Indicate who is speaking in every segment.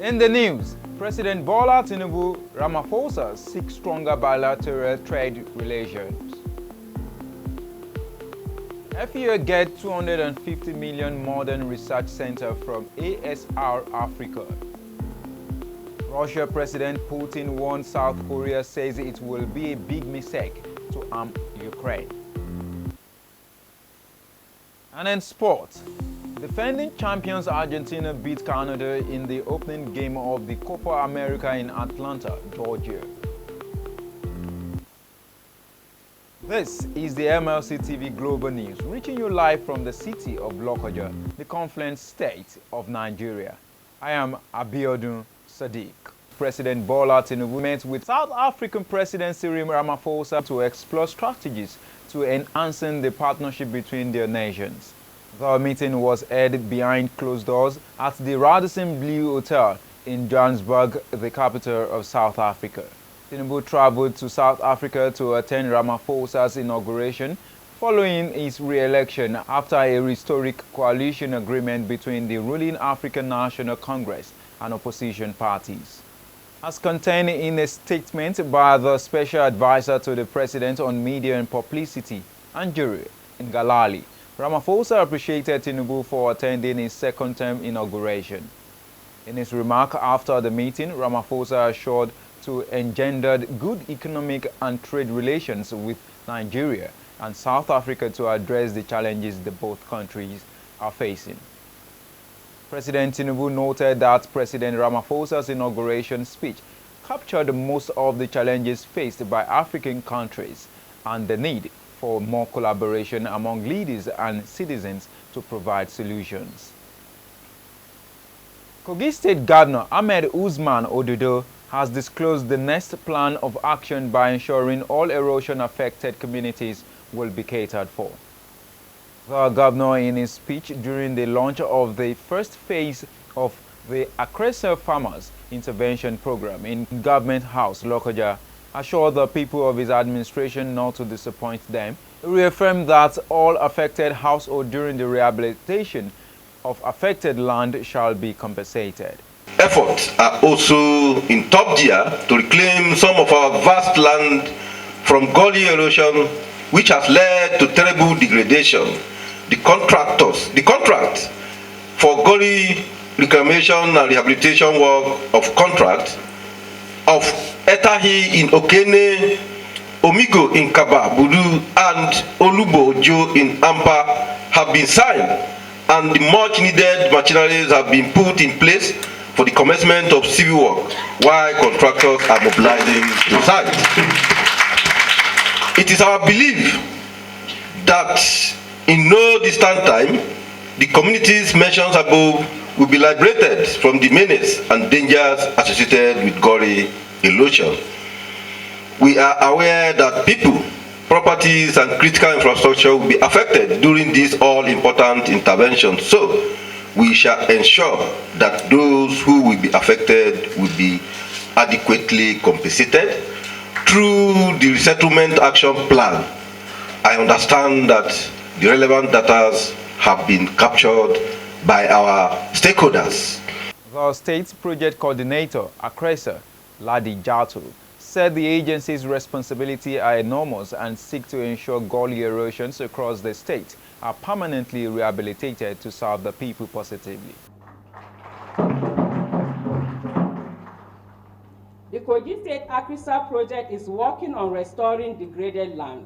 Speaker 1: In the news, President Bola Tinubu Ramaphosa seeks stronger bilateral trade relations. FEA gets 250 million modern research center from ASR-Africa. Russia President Putin warned South Korea, says it will be a big mistake to arm Ukraine. And in sports, defending champions Argentina beat Canada in the opening game of the Copa America in Atlanta, Georgia. This is the MLC TV Global News, reaching you live from the city of Lokoja, the Confluence State of Nigeria. I am Abiodun Sadiq. President Bola Tinubu met with South African President Cyril Ramaphosa to explore strategies to enhancing the partnership between their nations. The meeting was held behind closed doors at the Radisson Blu Hotel in Johannesburg, the capital of South Africa. Tinubu traveled to South Africa to attend Ramaphosa's inauguration following his re-election after a historic coalition agreement between the ruling African National Congress and opposition parties. As contained in a statement by the Special Advisor to the President on Media and Publicity, Anjuri Ngalali, Ramaphosa appreciated Tinubu for attending his second-term inauguration. In his remark after the meeting, Ramaphosa assured to engendered good economic and trade relations with Nigeria and South Africa to address the challenges the both countries are facing. President Tinubu noted that President Ramaphosa's inauguration speech captured most of the challenges faced by African countries and the need for more collaboration among leaders and citizens to provide solutions. Kogi State Governor Ahmed Usman Ododo has disclosed the next plan of action by ensuring all erosion-affected communities will be catered for. The governor, in his speech during the launch of the first phase of the Akresa Farmers Intervention Program in Government House, Lokoja, assured the people of his administration not to disappoint them. He reaffirmed that all affected households during the rehabilitation of affected land shall be compensated.
Speaker 2: Efforts are also in top gear to reclaim some of our vast land from gully erosion, which has led to terrible degradation. The contract for gully reclamation and rehabilitation work of contract of Etahi in Okene, Omigo in Kaba, Budu, and Olubo Ojo in Ampa have been signed, and the much needed machineries have been put in place for the commencement of civil work, while contractors are mobilizing to site. It is our belief that in no distant time, the communities mentioned above will be liberated from the menace and dangers associated with gully erosion. We are aware that people, properties, and critical infrastructure will be affected during this all-important intervention, so we shall ensure that those who will be affected will be adequately compensated through the resettlement action plan. I understand that the relevant data have been captured by our stakeholders.
Speaker 1: The state's project coordinator, Akresa Ladi Jato, said the agency's responsibility are enormous and seek to ensure gully erosions across the state are permanently rehabilitated to serve the people positively.
Speaker 3: The Kogi State Akresa project is working on restoring degraded land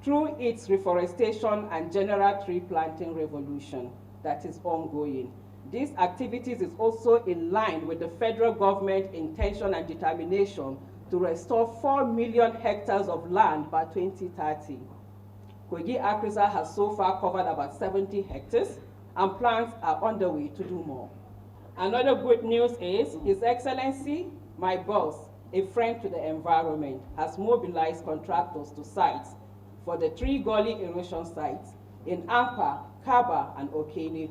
Speaker 3: through its reforestation and general tree planting revolution that is ongoing. These activities is also in line with the federal government intention and determination to restore 4 million hectares of land by 2030. Kogi Akresa has so far covered about 70 hectares, and plans are underway to do more. Another good news is His Excellency, my boss, a friend to the environment, has mobilized contractors to sites for the 3 gully erosion sites in Ampa, Kaba, and Okene.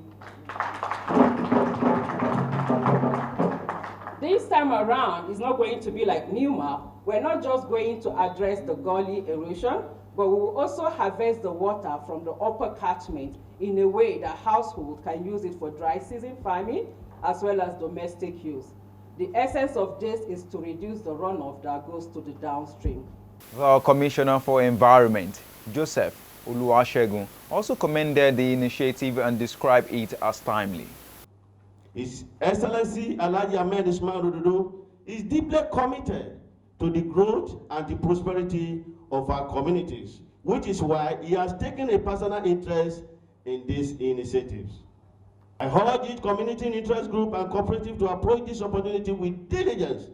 Speaker 3: This time around, it's not going to be like Newmar. We're not just going to address the gully erosion, but we will also harvest the water from the upper catchment in a way that households can use it for dry season farming as well as domestic use. The essence of this is to reduce the runoff that goes to the downstream.
Speaker 1: The Commissioner for Environment, Joseph Oluwasegun, also commended the initiative and described it as timely.
Speaker 4: His Excellency Alhaji Ahmed Ododo is deeply committed to the growth and the prosperity of our communities, which is why he has taken a personal interest in these initiatives. I urge each community interest group and cooperative to approach this opportunity with diligence,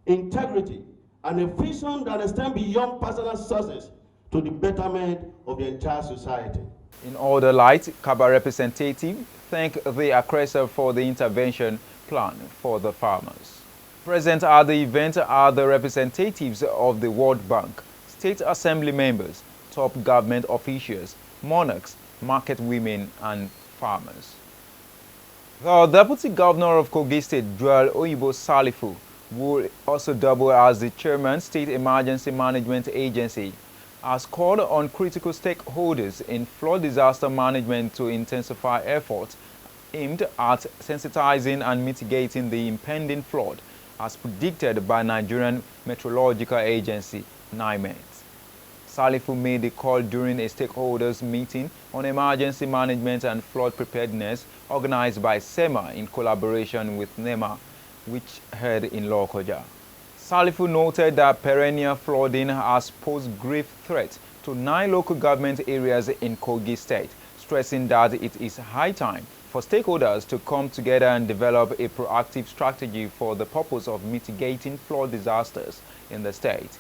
Speaker 4: integrity, and a vision that extends beyond personal success to the betterment of the entire society.
Speaker 1: In other light, Kaba representative thanked the aggressor for the intervention plan for the farmers. Present at the event are the representatives of the World Bank, State Assembly members, top government officials, monarchs, market women, and farmers. The Deputy Governor of Kogi State, Joel Oyibo Salifu, will also double as the Chairman, State Emergency Management Agency, has called on critical stakeholders in flood disaster management to intensify efforts aimed at sensitizing and mitigating the impending flood, as predicted by Nigerian Meteorological Agency, NIMET. Salifu made the call during a stakeholders meeting on emergency management and flood preparedness organized by SEMA in collaboration with NEMA, which held in Lokoja. Salifu noted that perennial flooding has posed grave threat to 9 local government areas in Kogi State, stressing that it is high time for stakeholders to come together and develop a proactive strategy for the purpose of mitigating flood disasters in the state,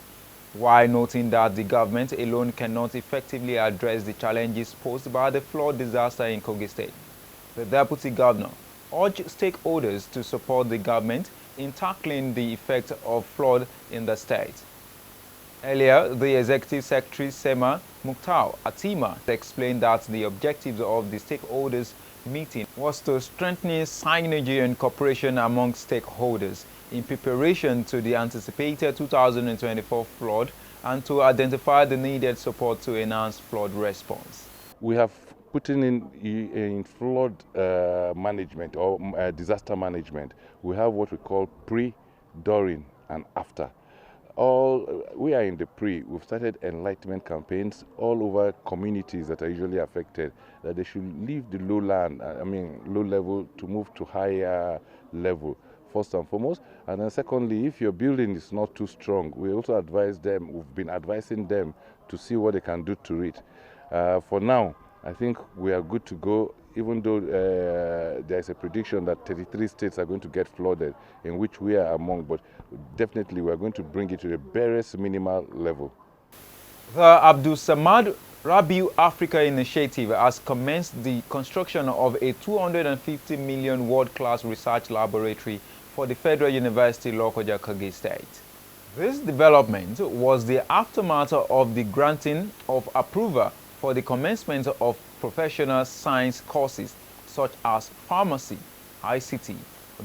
Speaker 1: while noting that the government alone cannot effectively address the challenges posed by the flood disaster in Kogi State. The Deputy Governor urged stakeholders to support the government in tackling the effect of flood in the state. Earlier, the Executive Secretary Sema Mukhtar Atima explained that the objectives of the stakeholders meeting was to strengthen synergy and cooperation among stakeholders in preparation to the anticipated 2024 flood and to identify the needed support to enhance flood response.
Speaker 5: We have put in flood management or disaster management. We have what we call pre, during, and after. We are in the pre. We've started enlightenment campaigns all over communities that are usually affected, that they should leave the low level to move to higher level, first and foremost. And then secondly, if your building is not too strong, we also advise them, we've been advising them to see what they can do to it. For now, I think we are good to go, even though there is a prediction that 33 states are going to get flooded, in which we are among, but definitely we are going to bring it to the barest minimal level.
Speaker 1: The Abdul Samad Rabiu Africa initiative has commenced the construction of a 250 million world-class research laboratory for the Federal University Lokoja, Kogi State. This development was the aftermath of the granting of approval for the commencement of professional science courses such as pharmacy, ICT,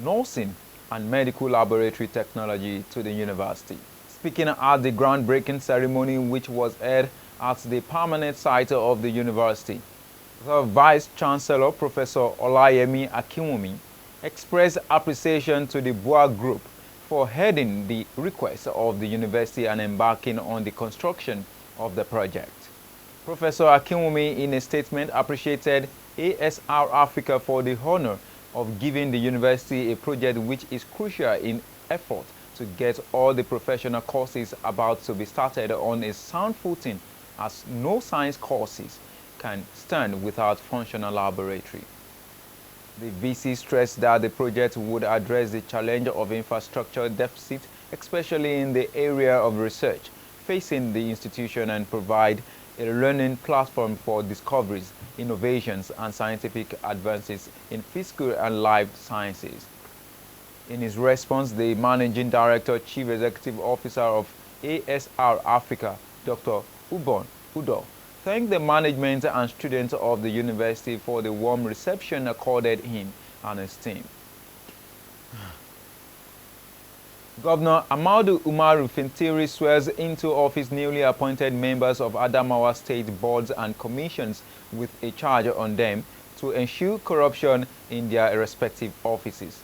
Speaker 1: nursing, and medical laboratory technology to the university. Speaking at the groundbreaking ceremony, which was held at the permanent site of the university, the Vice Chancellor, Professor Olayemi Akinwumi, expressed appreciation to the Boa Group for heading the request of the university and embarking on the construction of the project. Professor Akinwumi, in a statement, appreciated ASR-Africa for the honor of giving the university a project which is crucial in effort to get all the professional courses about to be started on a sound footing, as no science courses can stand without functional laboratory. The VC stressed that the project would address the challenge of infrastructure deficit, especially in the area of research facing the institution, and provide a learning platform for discoveries, innovations, and scientific advances in physical and life sciences. In his response, the Managing Director, Chief Executive Officer of ASR-Africa, Dr. Ododo, thanked the management and students of the university for the warm reception accorded him and his team. Governor Ahmadu Umaru Fintiri swears into office newly appointed members of Adamawa State boards and commissions with a charge on them to ensure corruption in their respective offices.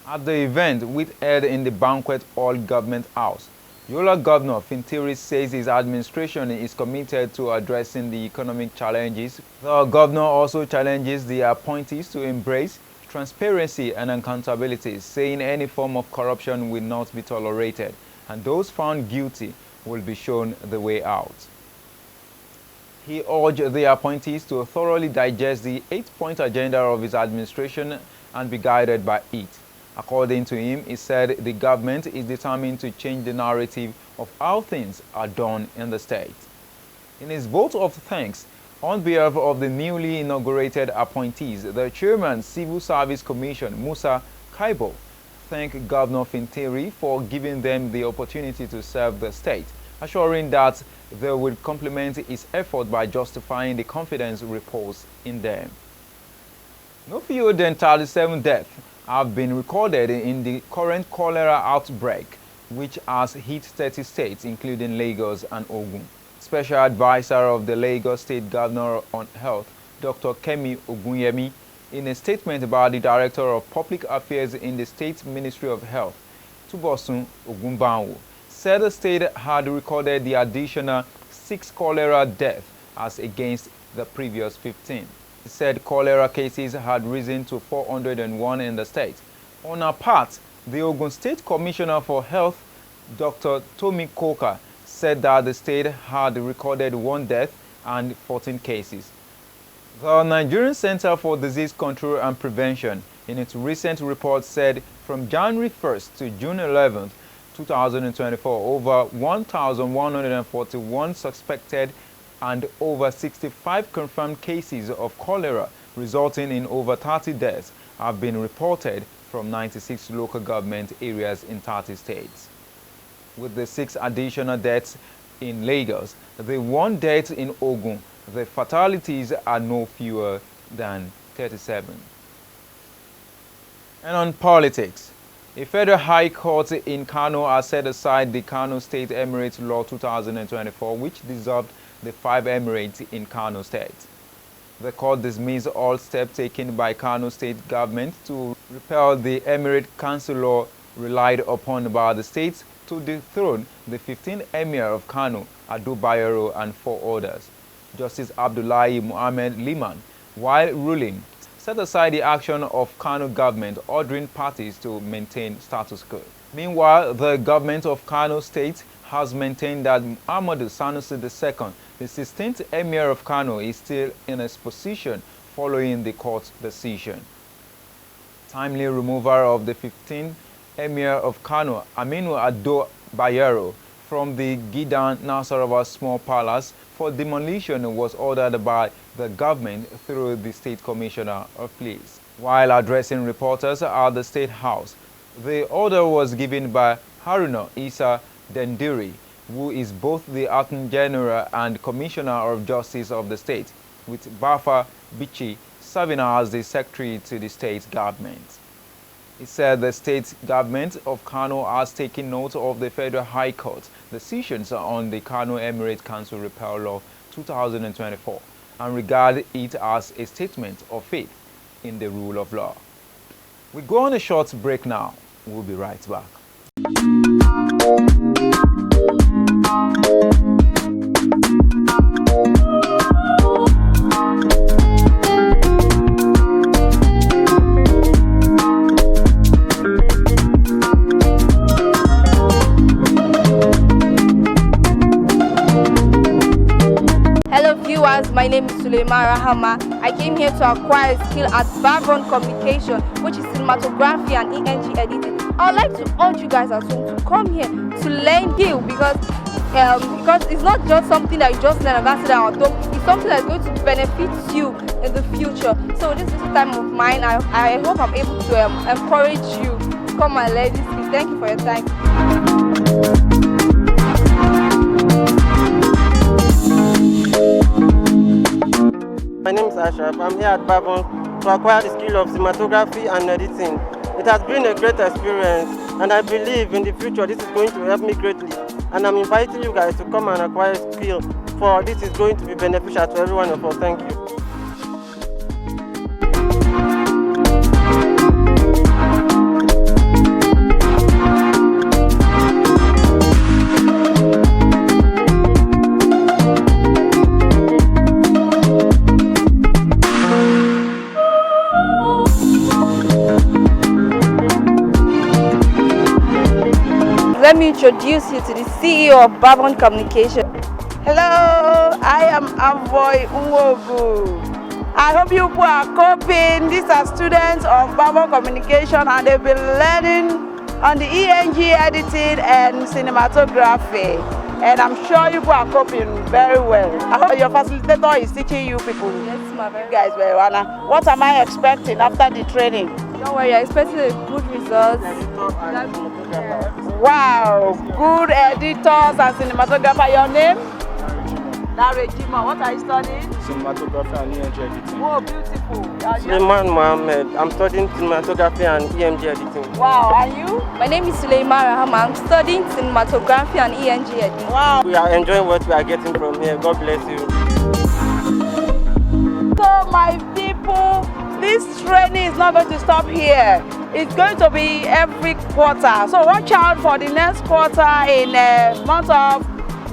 Speaker 1: At the event, which held in the banquet hall government house, Yola Governor Fintiri says his administration is committed to addressing the economic challenges. The governor also challenges the appointees to embrace transparency and accountability, saying any form of corruption will not be tolerated, and those found guilty will be shown the way out. He urged the appointees to thoroughly digest the 8-point agenda of his administration and be guided by it. According to him, he said the government is determined to change the narrative of how things are done in the state. In his vote of thanks, on behalf of the newly inaugurated appointees, the Chairman Civil Service Commission, Musa Kaibo, thanked Governor Fintiri for giving them the opportunity to serve the state, assuring that they would complement his effort by justifying the confidence reposed in them. No fewer than 37 deaths have been recorded in the current cholera outbreak, which has hit 30 states, including Lagos and Ogun. Special Advisor of the Lagos State Governor on Health, Dr. Kemi Ogunyemi, in a statement about the Director of Public Affairs in the State Ministry of Health, Tubosun Ogunbanwo, said the state had recorded the additional 6 cholera deaths as against the previous 15. He said cholera cases had risen to 401 in the state. On her part, the Ogun State Commissioner for Health, Dr. Tomi Koka, said that the state had recorded 1 death and 14 cases. The Nigerian Center for Disease Control and Prevention, in its recent report, said from January 1st to June 11th, 2024, over 1,141 suspected and over 65 confirmed cases of cholera, resulting in over 30 deaths, have been reported from 96 local government areas in 30 states. With the 6 additional deaths in Lagos, the 1 death in Ogun, the fatalities are no fewer than 37. And on politics, a federal high court in Kano has set aside the Kano State Emirates Law 2024, which dissolved the 5 emirates in Kano State. The court dismissed all steps taken by Kano State government to repeal the Emirate Council law relied upon by the states to dethrone the 15th Emir of Kano, Ado Bayero, and 4 others. Justice Abdullahi Muhammad Liman, while ruling, set aside the action of Kano government ordering parties to maintain status quo. Meanwhile, the government of Kano State has maintained that Ahmed Sanusi II, the 16th Emir of Kano, is still in his position following the court's decision. Timely removal of the 15th Emir of Kano, Aminu Ado Bayero, from the Gidan Nasarawa Small Palace for demolition was ordered by the government through the State Commissioner of Police. While addressing reporters at the State House, the order was given by Haruna Isa Dendiri, who is both the Attorney General and Commissioner of Justice of the state, with Bafa Bichi serving as the Secretary to the state government. He said the state government of Kano has taken note of the Federal High Court decisions on the Kano Emirate Council Repeal Law 2024 and regard it as a statement of faith in the rule of law. We go on a short break now. We'll be right back.
Speaker 6: My name is Suleiman Rahama. I came here to acquire a skill at background communication, which is cinematography and ENG editing. I would like to urge you guys at home to come here to learn skill because it's not just something that you just learn and that's it at home. It's something that's going to benefit you in the future. So this time of mine, I hope I'm able to encourage you to come and learn this skill. Thank you for your time.
Speaker 7: My name is Ashraf. I'm here at Babon to acquire the skill of cinematography and editing. It has been a great experience and I believe in the future this is going to help me greatly. And I'm inviting you guys to come and acquire a skill, for this is going to be beneficial to every one of us. Thank you.
Speaker 6: me introduce you to the CEO of Bavon Communication.
Speaker 8: Hello, I am Avoy Nwogu. I hope you people are coping. These are students of Bavon Communication and they've been learning on the ENG editing and cinematography. And I'm sure you people are coping very well. I hope your facilitator is teaching you people.
Speaker 6: Yes, ma.
Speaker 8: You guys very well. What am I expecting after the training?
Speaker 6: Don't worry, I'm expecting a good result.
Speaker 8: Wow, good editors and cinematographer. Your name? Narejima. What are you studying?
Speaker 9: Cinematography and EMG editing.
Speaker 8: Oh, beautiful.
Speaker 7: Suleiman Mohammed. I'm studying cinematography and EMG editing.
Speaker 8: Wow, and you?
Speaker 6: My name is Suleiman Rahama. I'm studying cinematography and ENG editing.
Speaker 8: Wow.
Speaker 7: We are enjoying what we are getting from here. God bless you.
Speaker 8: So my people, this training is not going to stop here. It's going to be every quarter. So watch out for the next quarter in the month of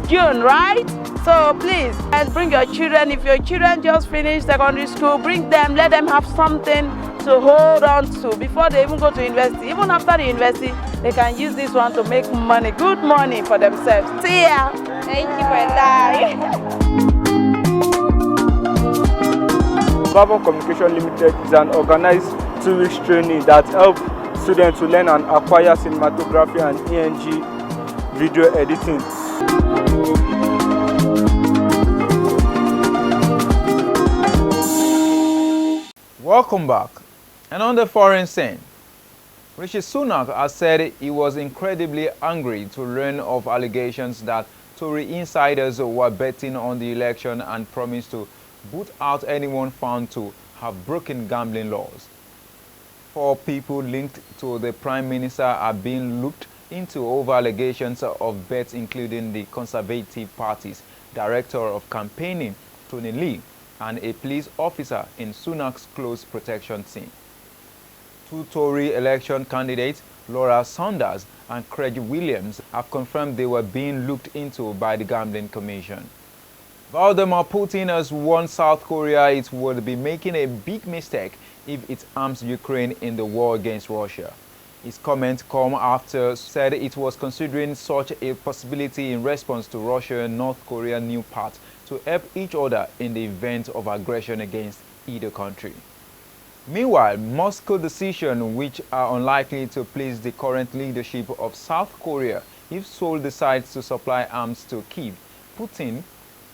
Speaker 8: June, right? So please, and bring your children. If your children just finished secondary school, bring them, let them have something to hold on to before they even go to university. Even after the university, they can use this one to make money, good money for themselves. See ya.
Speaker 6: Thank you for that.
Speaker 9: Bavon Communication Limited is an organized 2-week training that helps students to learn and acquire cinematography and ENG video editing.
Speaker 1: Welcome back. And on the foreign scene, Rishi Sunak has said he was incredibly angry to learn of allegations that Tory insiders were betting on the election and promised to boot out anyone found to have broken gambling laws. 4 people linked to the Prime Minister are being looked into over allegations of bets, including the Conservative Party's Director of Campaigning, Tony Lee, and a police officer in Sunak's close protection team. 2 Tory election candidates, Laura Saunders and Craig Williams, have confirmed they were being looked into by the Gambling Commission. Vladimir Putin has warned South Korea it would be making a big mistake if it arms Ukraine in the war against Russia. His comments come after said it was considering such a possibility in response to Russia and North Korea's new pact to help each other in the event of aggression against either country. Meanwhile, Moscow's decision, which are unlikely to please the current leadership of South Korea if Seoul decides to supply arms to Kyiv, Putin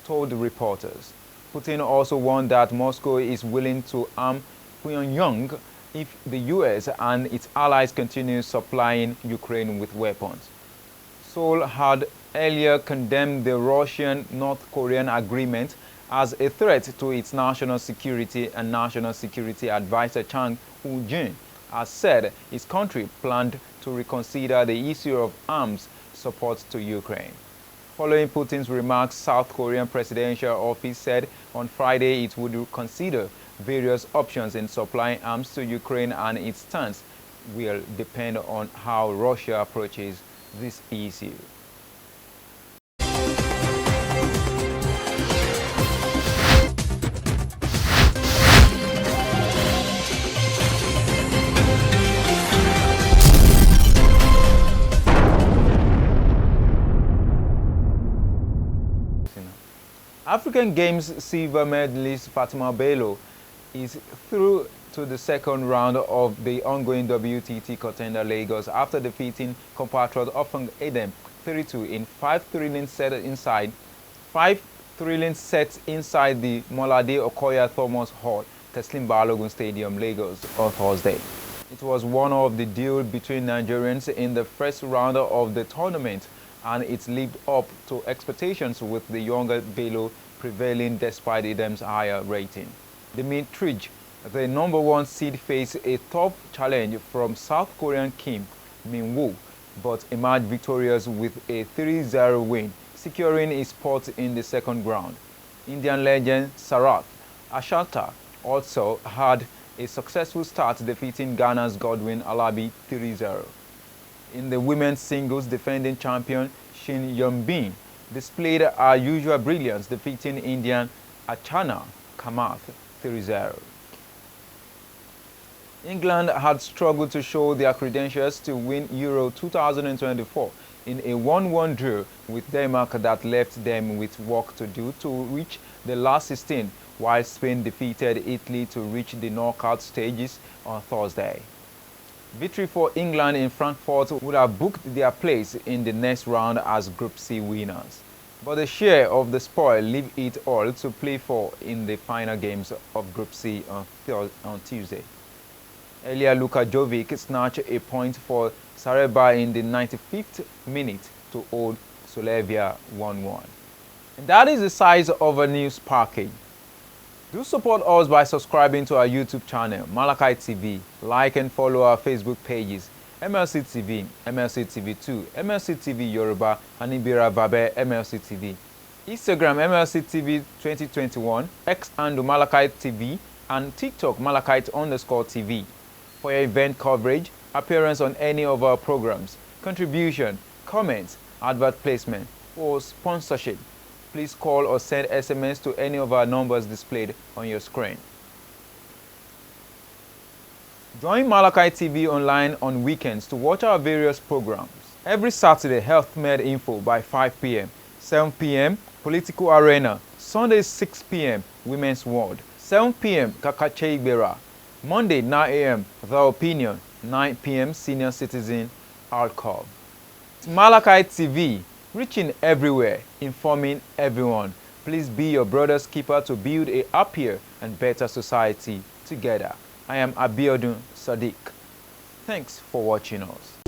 Speaker 1: told reporters. Putin also warned that Moscow is willing to arm Pyongyang if the US and its allies continue supplying Ukraine with weapons. Seoul had earlier condemned the Russian-North Korean agreement as a threat to its national security, and National Security Advisor Chang Woo-jin has said his country planned to reconsider the issue of arms support to Ukraine. Following Putin's remarks, South Korean Presidential Office said on Friday it would consider various options in supplying arms to Ukraine, and its stance will depend on how Russia approaches this issue. African Games silver medalist Fatima Bello is through to the second round of the ongoing WTT Contender Lagos after defeating compatriot Ofang Edem 3-2 in 5 thrilling sets inside the Molade Okoya Thomas Hall, Teslim Balogun Stadium, Lagos on Thursday. It was one of the deal between Nigerians in the first round of the tournament, and it lived up to expectations with the younger Bello prevailing despite Edem's higher rating. The Mitrij, the #1 seed, faced a tough challenge from South Korean Kim Min-woo, but emerged victorious with a 3-0 win, securing a spot in the second round. Indian legend Sarath Ashanta also had a successful start, defeating Ghana's Godwin Alabi 3-0. In the women's singles, defending champion Shin Yeon-bin displayed her usual brilliance, defeating Indian Achana Kamath 3-0. England had struggled to show their credentials to win Euro 2024 in a 1-1 draw with Denmark that left them with work to do to reach the last 16, while Spain defeated Italy to reach the knockout stages on Thursday. Victory for England in Frankfurt would have booked their place in the next round as Group C winners. But the share of the spoil leave it all to play for in the final games of Group C on Tuesday. Earlier, Luka Jovic snatched a point for Sareba in the 95th minute to hold Slovenia 1-1. And that is the size of a news package. Do support us by subscribing to our YouTube channel, Malachi TV. Like and follow our Facebook pages, MLC TV, MLC TV2, MLC TV Yoruba, and Ibira Babe MLC TV. Instagram MLC TV 2021, X and Malachi TV, and TikTok Malachite_TV. For your event coverage, appearance on any of our programs, contribution, comments, advert placement, or sponsorship, please call or send SMS to any of our numbers displayed on your screen. Join Malachi TV online on weekends to watch our various programs. Every Saturday, Health Med Info by 5 p.m., 7 p.m., Political Arena, Sunday 6 p.m., Women's World, 7 p.m., Kakache Igbera, Monday 9 a.m., The Opinion, 9 p.m., Senior Citizen Archive. Malachi TV, reaching everywhere, informing everyone. Please be your brother's keeper to build a happier and better society together. I am Abiodun Sadiq. Thanks for watching us.